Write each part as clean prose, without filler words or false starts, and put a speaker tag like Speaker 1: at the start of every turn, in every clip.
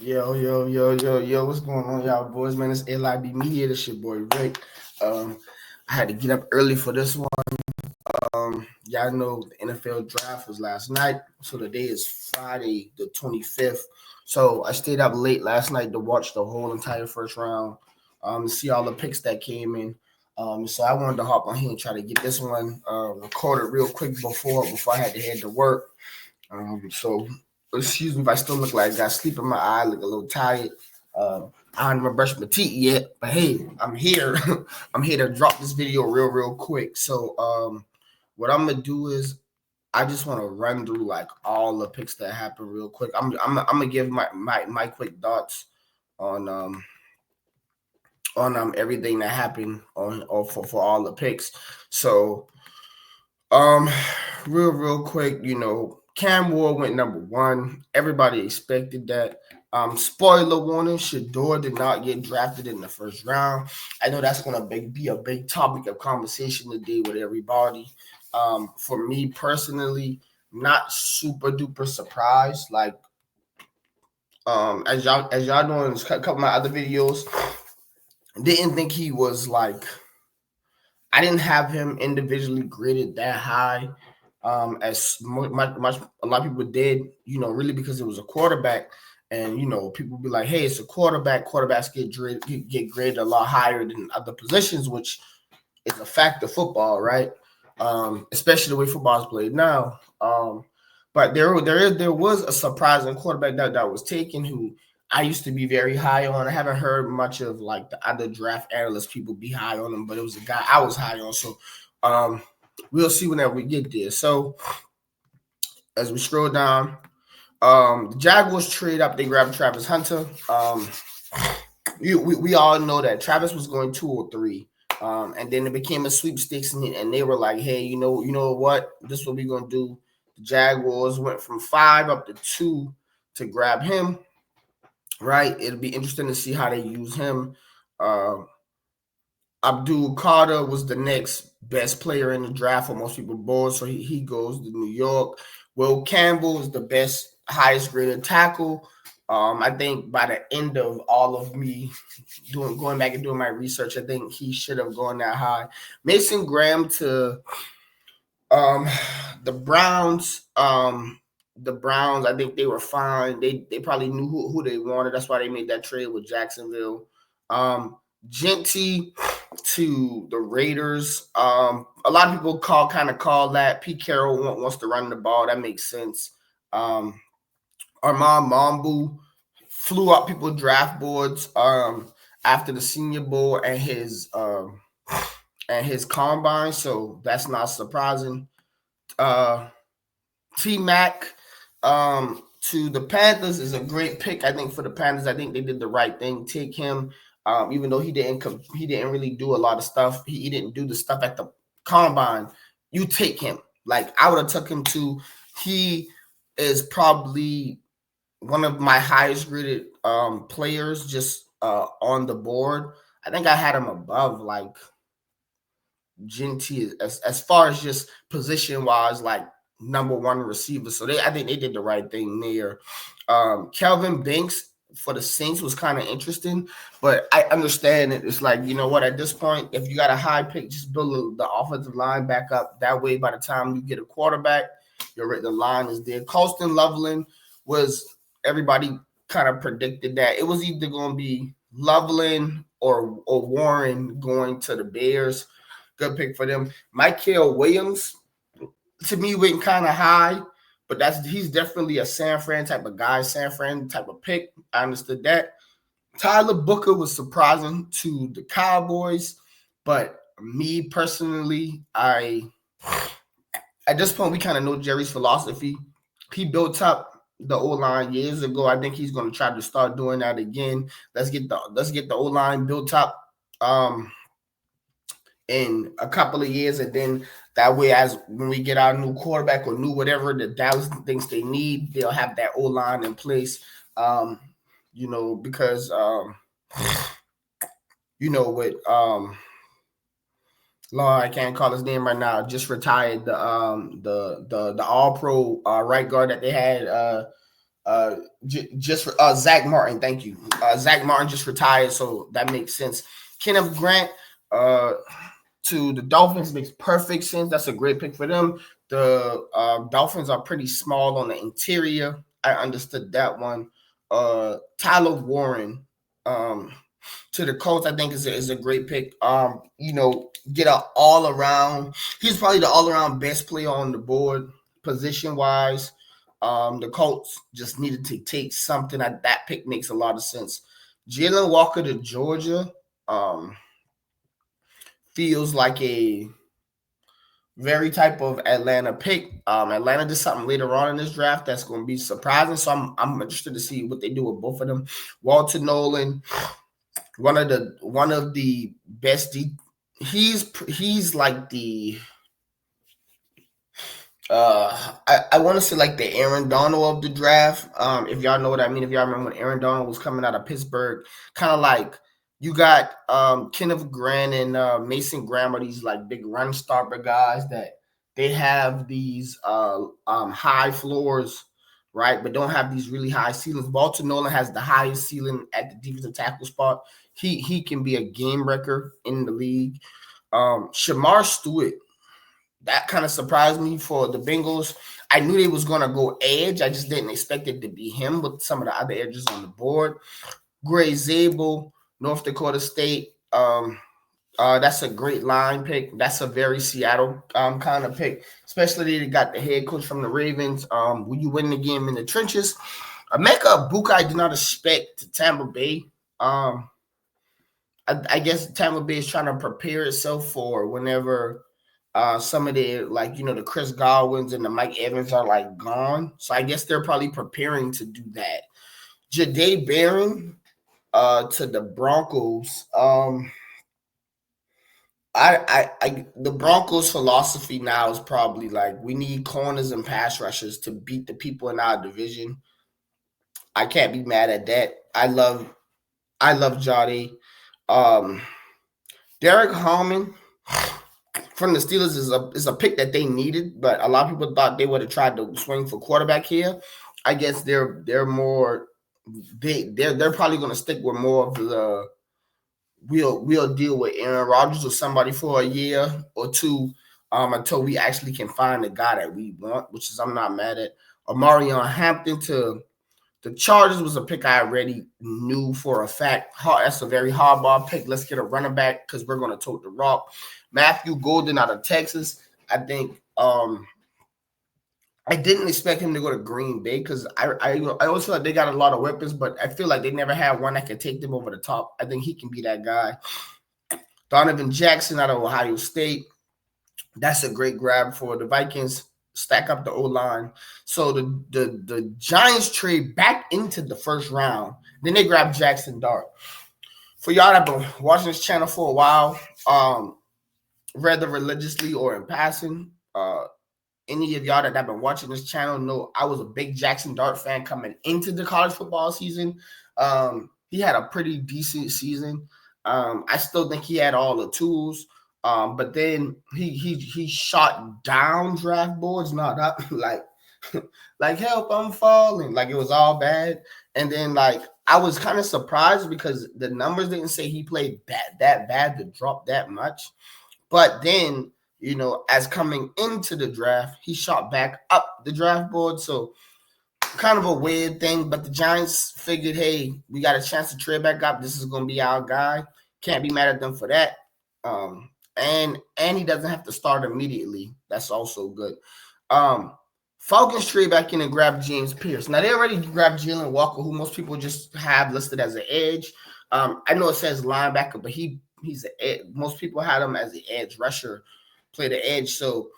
Speaker 1: Yo, what's going on, y'all boys, man? It's LIB Media, this your boy Rick. Um, I had to get up early for this one. Y'all know the NFL draft was last night, so today is Friday the 25th. So I stayed up late last night to watch the whole entire first round, to see all the picks that came in. So I wanted to hop on here and try to get this one recorded real quick before I had to head to work. So excuse me if I still look like I got sleep in my eye, look a little tired. I haven't even brushed my teeth yet, but hey, I'm here. I'm here to drop this video real quick. So what I'm gonna do is I just want to run through like all the picks that happened real quick. I'm gonna give my quick thoughts on everything that happened on or for all the picks. So um real quick, Cam Ward went number one. Everybody expected that. Spoiler warning: Shador did not get drafted in the first round. I know that's gonna be a big topic of conversation today with everybody. For me personally, not super duper surprised. Like, as y'all know in a couple of my other videos, didn't think he was like. I didn't have him individually graded that high, as much a lot of people did. Really because it was a quarterback, and people be like, "Hey, it's a quarterback. Quarterbacks get graded a lot higher than other positions," which is a fact of football, right? Especially the way football is played now. But there was a surprising quarterback that was taken who I used to be very high on. I haven't heard much of like the other draft analyst people be high on him, but it was a guy I was high on. So we'll see whenever we get there. So as we scroll down, the Jaguars trade up. They grabbed Travis Hunter. We all know that Travis was going 2 or 3. And then it became a sweepstakes, and they were like, "Hey, you know what? This is what we're gonna do." The Jaguars went from 5 up to 2 to grab him. Right? It'll be interesting to see how they use him. Uh, Abdul Carter was the next best player in the draft for most people board, so he goes to New York. Will Campbell is the best, highest graded tackle. I think by the end of all of me going back and doing my research, I think he should have gone that high. Mason Graham to um, the Browns. The Browns, I think they were fine. They probably knew who they wanted. That's why they made that trade with Jacksonville. Genty to the Raiders. A lot of people call that Pete Carroll wants to run the ball. That makes sense. Armand Mambu flew up people draft boards after the Senior Bowl and his combine, so that's not surprising. T Mac to the Panthers is a great pick. I think for the Panthers, I think they did the right thing. Take him, even though he didn't really do a lot of stuff. He didn't do the stuff at the combine. You take him. Like I would have took him to. He is probably one of my highest graded players just on the board. I think I had him above like Genty as far as just position wise, like number one receiver. So I think they did the right thing there. Kelvin Banks for the Saints was kind of interesting, but I understand it. It's like, you know what, at this point, if you got a high pick, just build the offensive line back up. That way, by the time you get a quarterback, the line is there. Colston Loveland was, everybody kind of predicted that it was either going to be Loveland or Warren going to the Bears. Good pick for them. Michael Williams, to me, went kind of high, but he's definitely a San Fran type of guy, San Fran type of pick. I understood that. Tyler Booker was surprising to the Cowboys, but me personally, at this point we kind of know Jerry's philosophy. He built up the O-line years ago. I think he's going to try to start doing that again. Let's get the O-line built up in a couple of years, and then that way, as when we get our new quarterback or new whatever the Dallas thinks they need, they'll have that O line in place. Because with Lord, I can't call his name right now. Just retired the All Pro right guard that they had. just Zach Martin. Thank you. Zach Martin just retired, so that makes sense. Kenneth Grant to the Dolphins makes perfect sense. That's a great pick for them. The Dolphins are pretty small on the interior. I understood that one. Tyler Warren to the Colts, I think is a great pick. Get an all around. He's probably the all around best player on the board, position wise. The Colts just needed to take something. That pick makes a lot of sense. Jalen Walker to Georgia feels like a very type of Atlanta pick. Atlanta did something later on in this draft that's going to be surprising. So I'm interested to see what they do with both of them. Walter Nolan, one of the best. He's like the I want to say like the Aaron Donald of the draft. If y'all know what I mean, if y'all remember when Aaron Donald was coming out of Pittsburgh, kind of like you got Kenneth Grant and Mason Graham are these like big run stopper guys that they have these high floors, right? But don't have these really high ceilings. Walter Nolan has the highest ceiling at the defensive tackle spot. He can be a game wrecker in the league. Shamar Stewart, that kind of surprised me for the Bengals. I knew they was going to go edge. I just didn't expect it to be him with some of the other edges on the board. Gray Zabel, North Dakota State. That's a great line pick. That's a very Seattle kind of pick, especially they got the head coach from the Ravens. When you win the game in the trenches. Emeka Buka, I did not expect Tampa Bay. I guess Tampa Bay is trying to prepare itself for whenever some of the the Chris Godwins and the Mike Evans are like gone. So I guess they're probably preparing to do that. Jahdae Barron to the Broncos. The Broncos' philosophy now is probably like we need corners and pass rushers to beat the people in our division. I can't be mad at that. I love Jahdae. Derek Harmon from the Steelers is a pick that they needed, but a lot of people thought they would have tried to swing for quarterback here. I guess they're more they're probably going to stick with more of the we'll deal with Aaron Rodgers or somebody for a year or two until we actually can find the guy that we want, which is I'm not mad at. Omarion Hampton to the Chargers was a pick I already knew for a fact. That's a very hardball pick. Let's get a running back because we're going to tote the rock. Matthew Golden out of Texas. I think I didn't expect him to go to Green Bay because I always feel like they got a lot of weapons, but I feel like they never had one that could take them over the top. I think he can be that guy. Donovan Jackson out of Ohio State. That's a great grab for the Vikings. Stack up the O-line. So the Giants trade back into the first round. Then they grab Jackson Dart. For y'all that have been watching this channel for a while, whether religiously or in passing, any of y'all that have been watching this channel know I was a big Jackson Dart fan coming into the college football season. He had a pretty decent season. I still think he had all the tools. But then he shot down draft boards, not up like help, I'm falling. Like it was all bad. And then like I was kind of surprised because the numbers didn't say he played that bad to drop that much. But then, as coming into the draft, he shot back up the draft board. So kind of a weird thing. But the Giants figured, hey, we got a chance to trade back up. This is going to be our guy. Can't be mad at them for that. And he doesn't have to start immediately. That's also good. Falcons trade back in and grab James Pierce. Now, they already grabbed Jalen Walker, who most people just have listed as an edge. I know it says linebacker, but he's an edge. Most people had him as an edge rusher, play the edge. So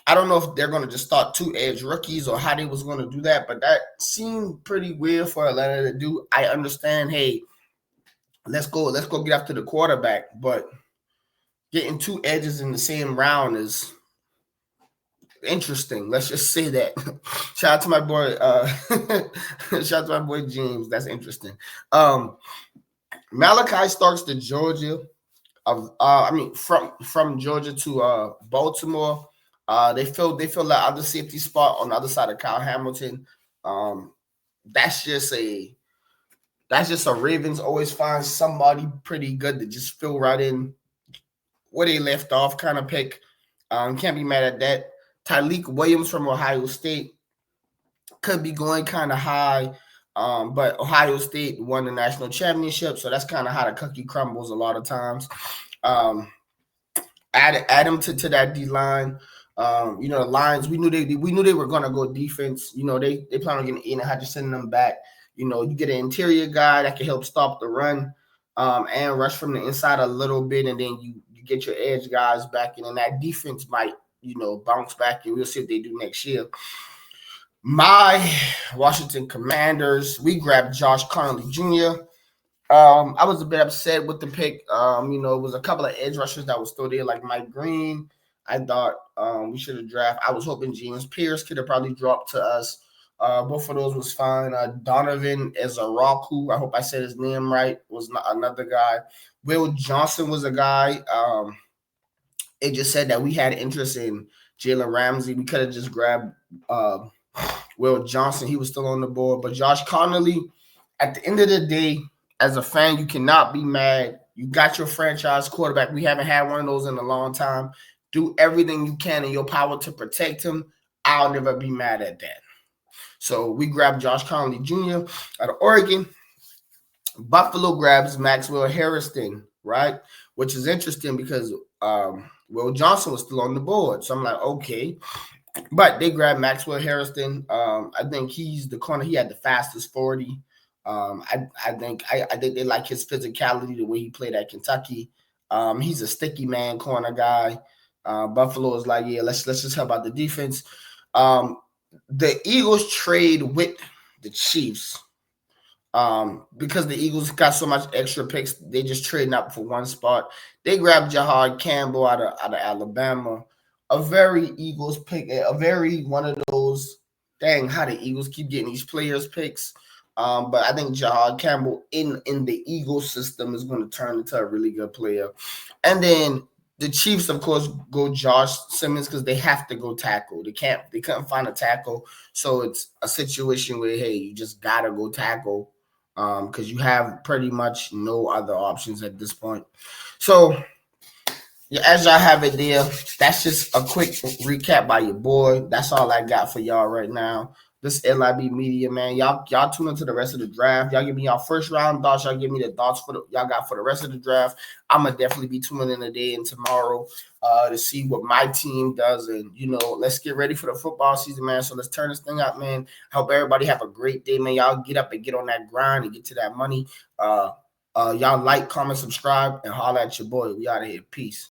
Speaker 1: I don't know if they're going to just start two edge rookies or how they was going to do that, but that seemed pretty weird for Atlanta to do. I understand, hey, let's go get after the quarterback, but getting two edges in the same round is interesting. Let's just say that. Shout out to my boy. Shout out to my boy James. That's interesting. Malachi Starks to Georgia. From Georgia to Baltimore. They filled that other safety spot on the other side of Kyle Hamilton. that's just a Ravens always find somebody pretty good to just fill right in where they left off kind of pick. Can't be mad at that. Tyleek Williams from Ohio State could be going kind of high, but Ohio State won the national championship, so that's kind of how the cookie crumbles a lot of times. Um, add him to that D line. The Lions, we knew they were gonna go defense. They plan on getting Aiden Hutchinson them back. You get an interior guy that can help stop the run, and rush from the inside a little bit, and then you get your edge guys back in, and that defense might bounce back, and we'll see what they do next year. My Washington Commanders, we grabbed Josh Connolly Jr. I was a bit upset with the pick. It was a couple of edge rushers that was still there, like Mike Green. I thought we should have drafted. I was hoping James Pierce could have probably dropped to us. Both of those was fine. Donovan Ezaraku, I hope I said his name right, was another guy. Will Johnson was a guy. It just said that we had interest in Jalen Ramsey. We could have just grabbed Will Johnson. He was still on the board. But Josh Connolly, at the end of the day, as a fan, you cannot be mad. You got your franchise quarterback. We haven't had one of those in a long time. Do everything you can in your power to protect him. I'll never be mad at that. So we grabbed Josh Connolly Jr. out of Oregon. Buffalo grabs Maxwell Harrison, right? Which is interesting because Will Johnson was still on the board. So I'm like, okay. But they grabbed Maxwell Harrison. I think he's the corner. He had the fastest 40. I think they like his physicality, the way he played at Kentucky. He's a sticky man corner guy. Buffalo is like, yeah, let's just help out the defense. The Eagles trade with the Chiefs. Because the Eagles got so much extra picks, they just trading up for one spot. They grabbed Jahad Campbell out of Alabama. A very Eagles pick, a very one of those, dang, how the Eagles keep getting these players picks. But I think Jahad Campbell in the Eagles system is going to turn into a really good player. And then the Chiefs, of course, go Josh Simmons because they have to go tackle. They couldn't find a tackle. So it's a situation where, hey, you just gotta go tackle. Because you have pretty much no other options at this point. So, yeah, as y'all have it there, that's just a quick recap by your boy. That's all I got for y'all right now. This LIB Media, man. Y'all tune into the rest of the draft. Y'all give me y'all first round thoughts. Y'all give me the thoughts y'all got for the rest of the draft. I'm gonna definitely be tuning in today and tomorrow to see what my team does. And let's get ready for the football season, man. So let's turn this thing up, man. Hope everybody have a great day, man. Y'all get up and get on that grind and get to that money. Y'all like, comment, subscribe, and holler at your boy. We out of here. Peace.